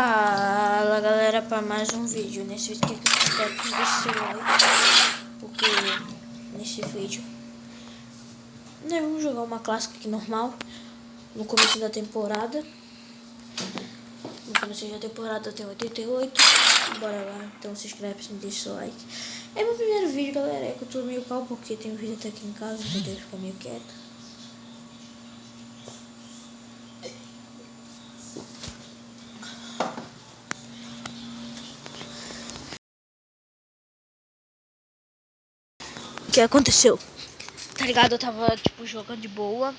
Fala galera, para mais um vídeo. Nesse vídeo aqui eu espero que deixe seu like, porque nesse vídeo nós vamos jogar uma clássica aqui normal no começo da temporada. No começo da temporada tem 88. Bora lá, então se inscreve, se não deixa seu like. É meu primeiro vídeo, galera. É que eu tô meio calmo porque tem um vídeo até aqui em casa, então eu tenho que ficar meio quieto. O que aconteceu? Tá ligado? Eu tava, tipo, jogando de boa.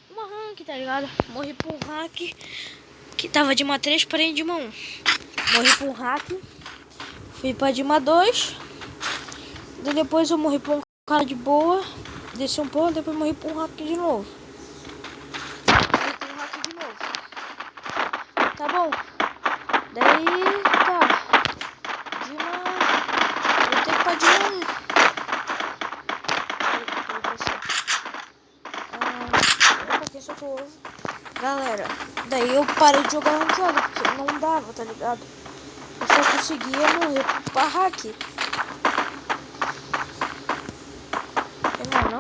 Uma rank, tá ligado? Morri por um hack que tava de uma 3 para de uma 1. Morri por um hack. Fui pra Dima 2. Daí depois eu morri por um cara de boa. Desci um pouco, depois morri por um hack de novo. Morri por um hack de novo. Tá bom. Daí, tá. Dima... Voltei pra Dima 1. Socorro. Galera, daí eu parei de jogar ranqueada porque não dava, tá ligado? Eu só conseguia morrer pra hack. Não,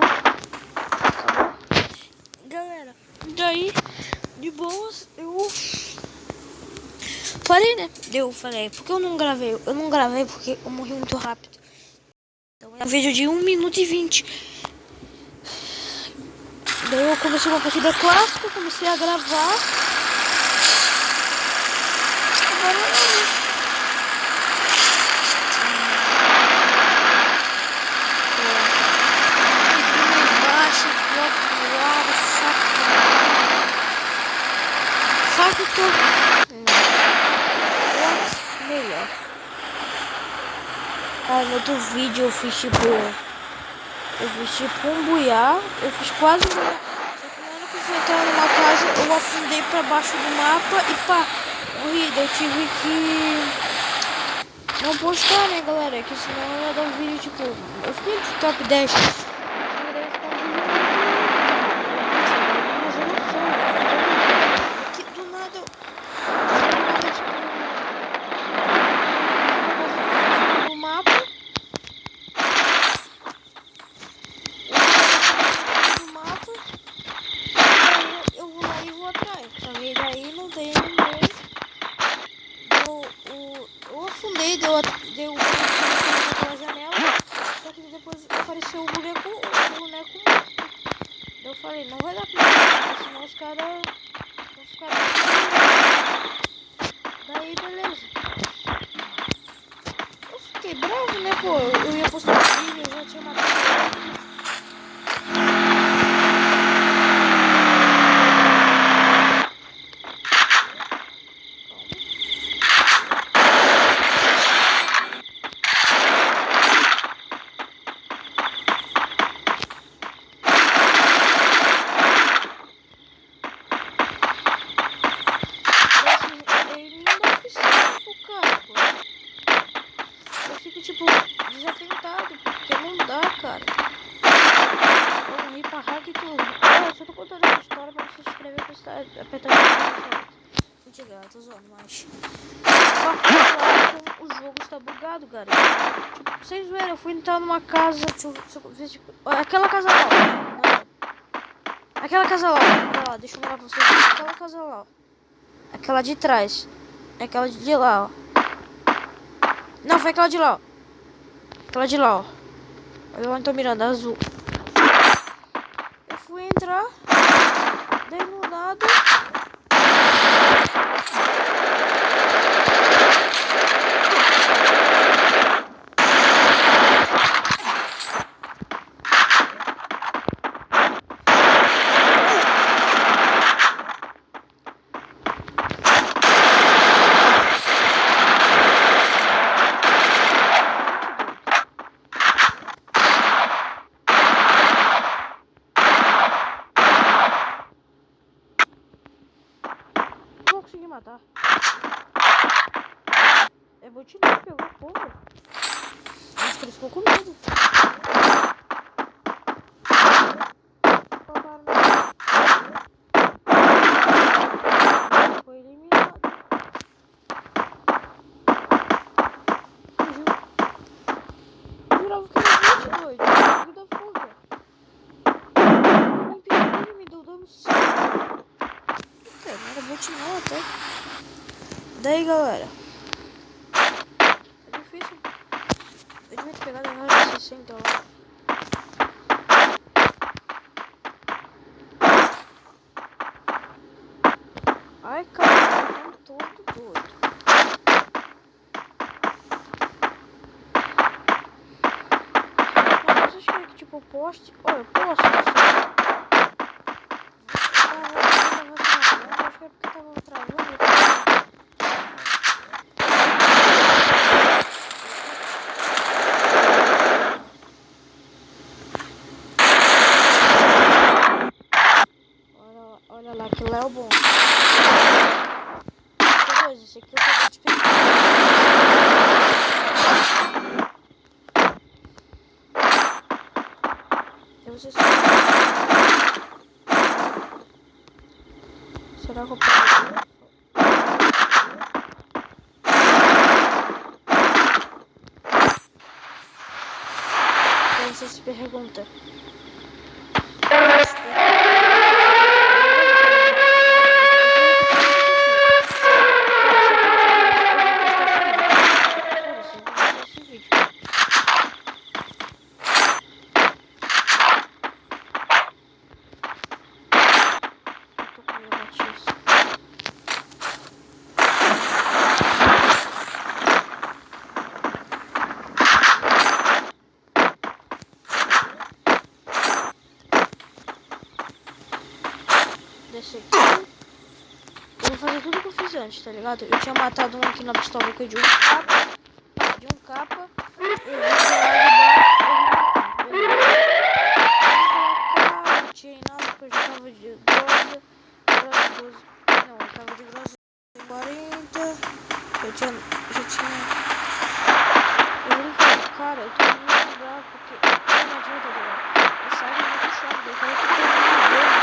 acabou. Galera, daí de boas eu parei, né? Eu falei, por que eu não gravei? Eu não gravei porque eu morri muito rápido. Então é um vídeo de 1 minuto e 20. Daí eu comecei uma partida clássica, comecei a gravar. Agora embaixo, bloco no lado, facto. Melhor. Ah, no outro vídeo eu fiz tipo um buiá, eu fiz quase um buiá. Só que na hora que eu fui entrar numa casa, eu afundei pra baixo do mapa e pá, morri. Eu tive que não postar, né, galera? Que senão eu ia dar um vídeo tipo, eu fiquei de top 10. Mas eu não sei. Que do nada do mapa. Daí não tem ninguém. Eu afundei, deu naquela janela. Só que depois apareceu o boneco morto. Eu falei, não vai dar pra ir, senão os caras vão ficar. Daí beleza. Eu fiquei bravo, né, pô? Eu ia postar um vídeo, eu já tinha matado. Tipo, desatentado, porque não dá, cara. Eu morri pra hack e tudo. Eu só tô contando essa história pra você se inscrever e apertar o like. Mentira, eu tô zoando, mas o jogo está bugado, cara. Tipo, vocês viram, eu fui entrar numa casa. Aquela casa lá, ó. Aquela casa lá, ó. Deixa eu mostrar pra vocês. Aquela casa lá, ó. Aquela de trás. Aquela de lá, ó. Não, foi aquela de lá, ó. Aquela de lá, ó. Olha onde tô mirando, azul. Eu fui entrar. Daí no nada. Consegui matar. É botineiro, pegou o povo. Acho que ele ficou com medo. Foi eliminado. ult não até. Daí, galera. É difícil. Eu devia ter pegado a 60 lá. Ai, cara, tá todo doido. Mas vocês querem que tipo eu poste? Olha, eu posso assim. Acho que é porque tava travando. Olha lá, que Léo bom. Esse aqui eu tô despedindo. Eu vou ser. Será que eu posso? Aí você se pergunta. Desse aqui. Eu vou fazer tudo que eu fiz antes, tá ligado? Eu tinha matado um aqui na pistola de um capa. De um capa. Eu vim lá de baixo. Não tirei nada porque eu já tava de 12. Não, eu tava de 12 40. Eu já tinha. Eu vim falar, cara, eu tô muito bravo porque não adianta, galera. Essa água é muito chata. Eu quero que todo mundo veja.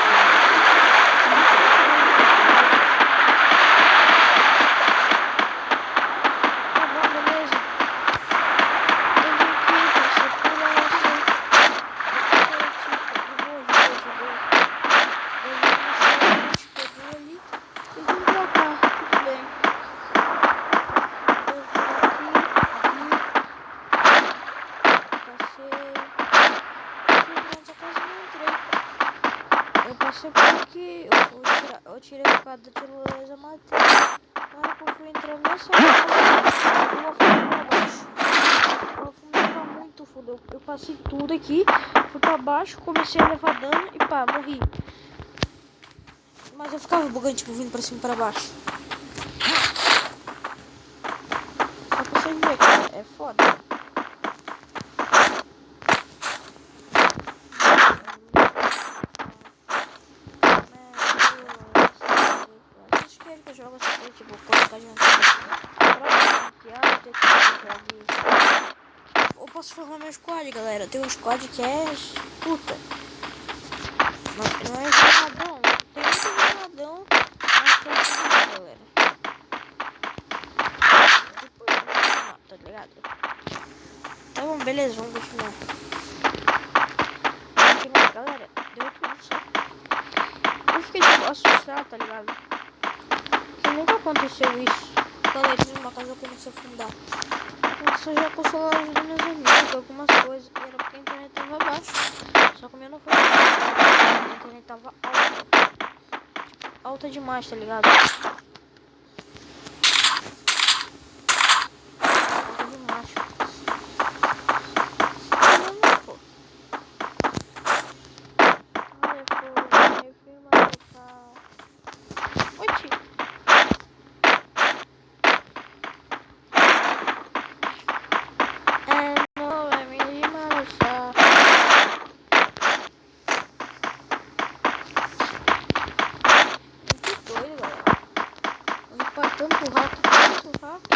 Eu tirei o cara da tirolesa, matei. Na hora que eu fui entrando nessa casa, eu afundei pra baixo. Eu afundei pra muito fundo. Eu passei tudo aqui, fui pra baixo, comecei a levar dano e pá, morri. Mas eu ficava bugando, tipo, vindo pra cima e pra baixo. Só pra vocês verem, cara, é foda. Que eu jogo essa coisa, tipo, colocar de eu posso formar meu squad, galera. Tem um squad que é puta. Não é jogadão. Tem muito jogadão, mas tem muito, galera. Depois vamos continuar, tá ligado? Então, beleza, vamos continuar. Vamos continuar, galera. Deu tudo certo. Eu fiquei tipo assustado, tá ligado? Nunca aconteceu isso. Quando eu entrei numa casa eu comecei a afundar. Aconteceu já com o celular dos meus amigos, algumas coisas. E era porque a internet tava baixa. Só que o meu não foi. A internet tava alta. Tipo, alta demais, tá ligado? Alta demais. Não, pô. Olha, pô. Meu filho, oi, tio. Tanto rato, tanto rato.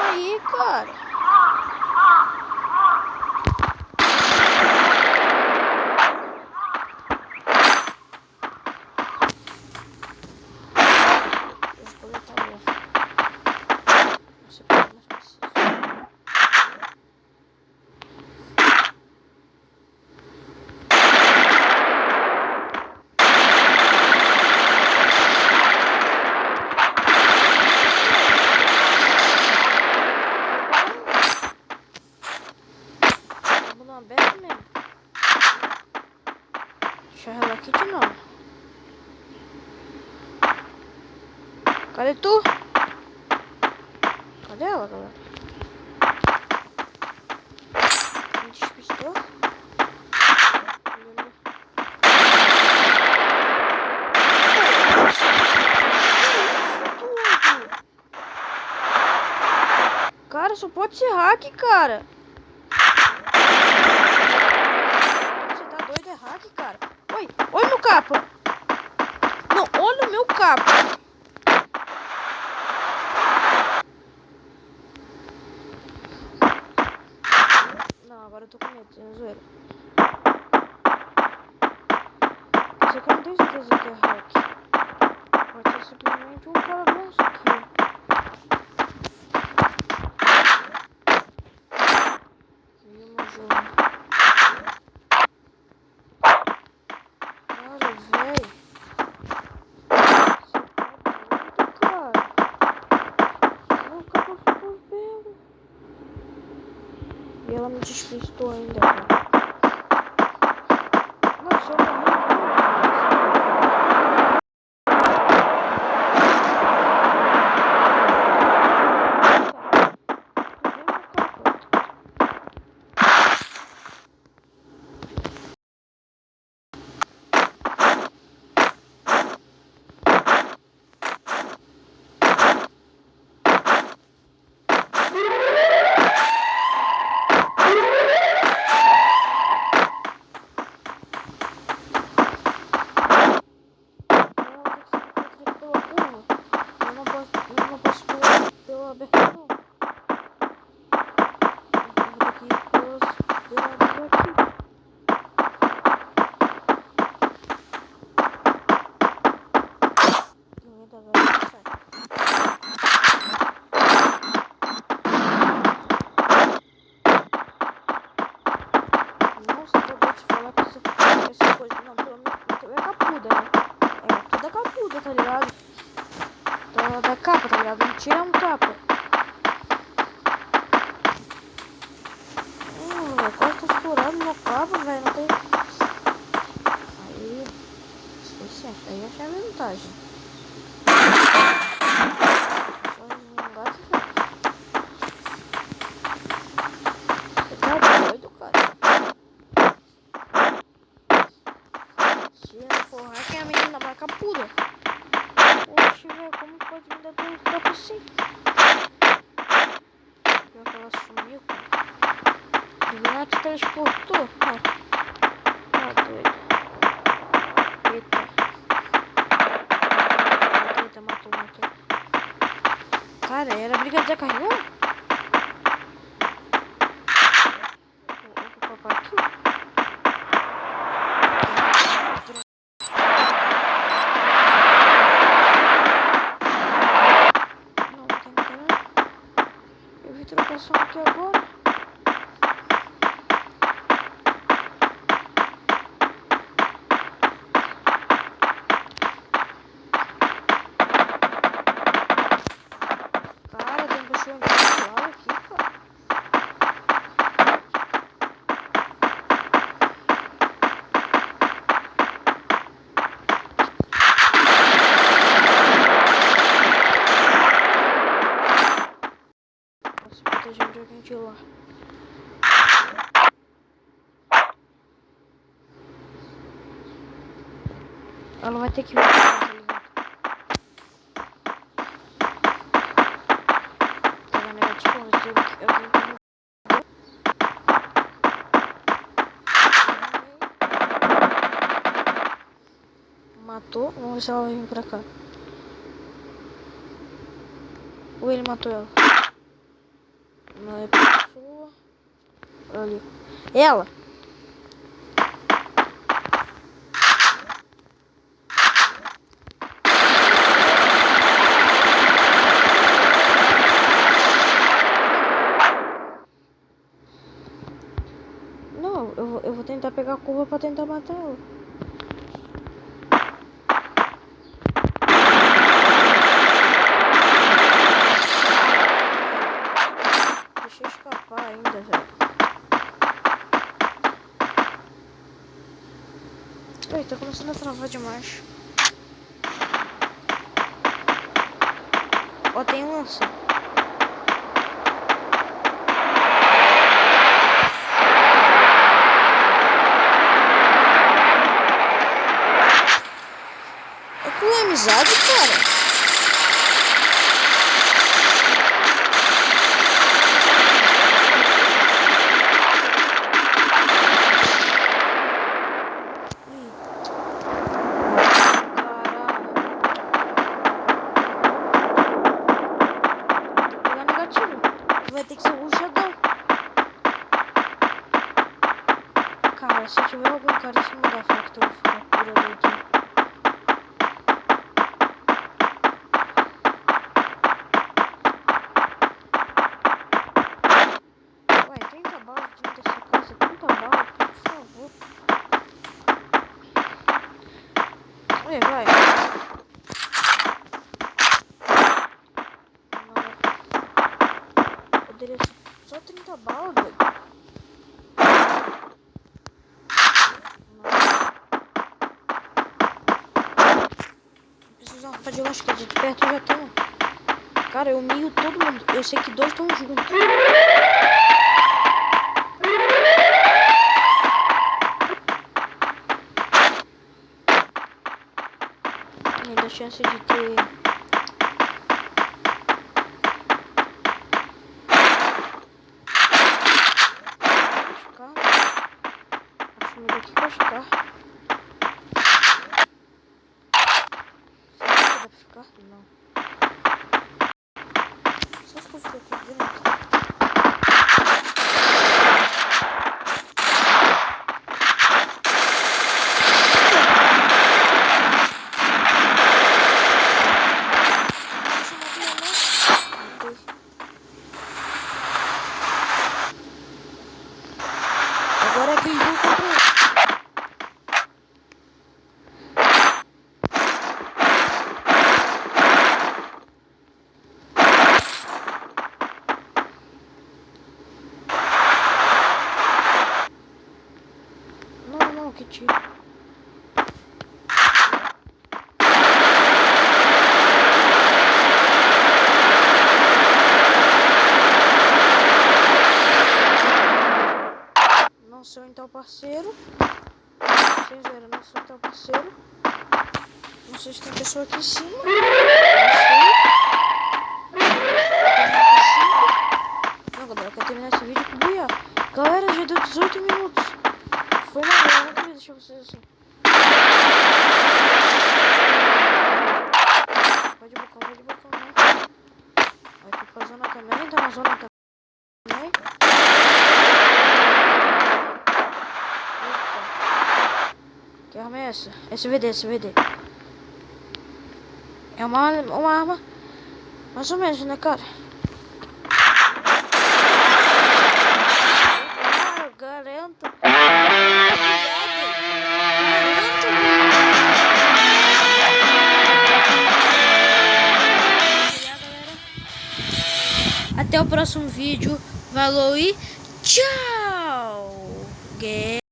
Aí, cara. Cadê tu? Cadê ela, galera? Me despistou? Cara, só pode ser hack, cara. Você tá doido, é hack, cara. Oi, olha meu capa. Não, olha o meu capa. Não, agora eu tô com medo, sem zoeira. Isso aqui eu não tenho certeza que é hack. Pode ser simplesmente um cara bom isso aqui. Meu jogo. Cara, velho. Você tá doido, cara. Meu capa ficou velho. E ela me despistou ainda, cara. Nossa, eu morri. Tá ligado? Da capa, tá ligado? Não tira um capa. Velho, quase tô estourando meu capa, velho. Não tem. Aí. Esse aí eu achei a vantagem. Só um gato, velho. Você tá doido, cara? Se não for hack, é a menina marca pura. Oxe, velho, como pode me dar dois copos assim? Pior que ela sumiu, cara. O Renato transportou. Tá doido. Eita. Eita, matou. Cara, era briga de carregou? Vou papar aqui. Não tem cara. Eu vi trocação aqui agora. De lá. Ela vai ter que vir, tá ligado? Tá na negativa, eu tenho que matou. Vamos ver se ela vai vir pra cá. Ou ele matou ela? Não é pessoa. Ali. Ela! Não, eu vou tentar pegar a curva pra tentar matar ela. Deixa eu escapar ainda, velho. Ei, tá começando a travar demais. Ó, tem lança. É com amizade, cara. Vai ter que ser um ruxadão. Cara, se tiver algum cara em cima da faca, eu vou ficar curando aqui. Ué, 30 balas dentro dessa casa, 30 balas, por favor. Ué, vai. Não. Poderia ser só 30 balas, doido. Preciso arrumar de lascar de perto, já tem um. Cara, eu mio todo mundo. Eu sei que dois estão juntos. Ainda a chance de ter... Acho melhor aqui machucar. Será que dá pra ficar? Não. Só se eu ficar aqui dentro. Agora é quem vai contra ele. Não, que tiro. Não sou então parceiro. Sem zero, não sou então parceiro. Não sei se tem pessoa aqui em cima. Não sei. Não, galera, eu quero terminar esse vídeo com buia. Galera, já deu 18 minutos. Foi na hora, eu não queria deixar vocês assim. Vai de bocão, né? Vai ficar pra zona também, tá na zona também. Que arma é essa? SVD. É uma arma mais ou menos, né, cara? Garanto. Até o próximo vídeo. Falou e tchau!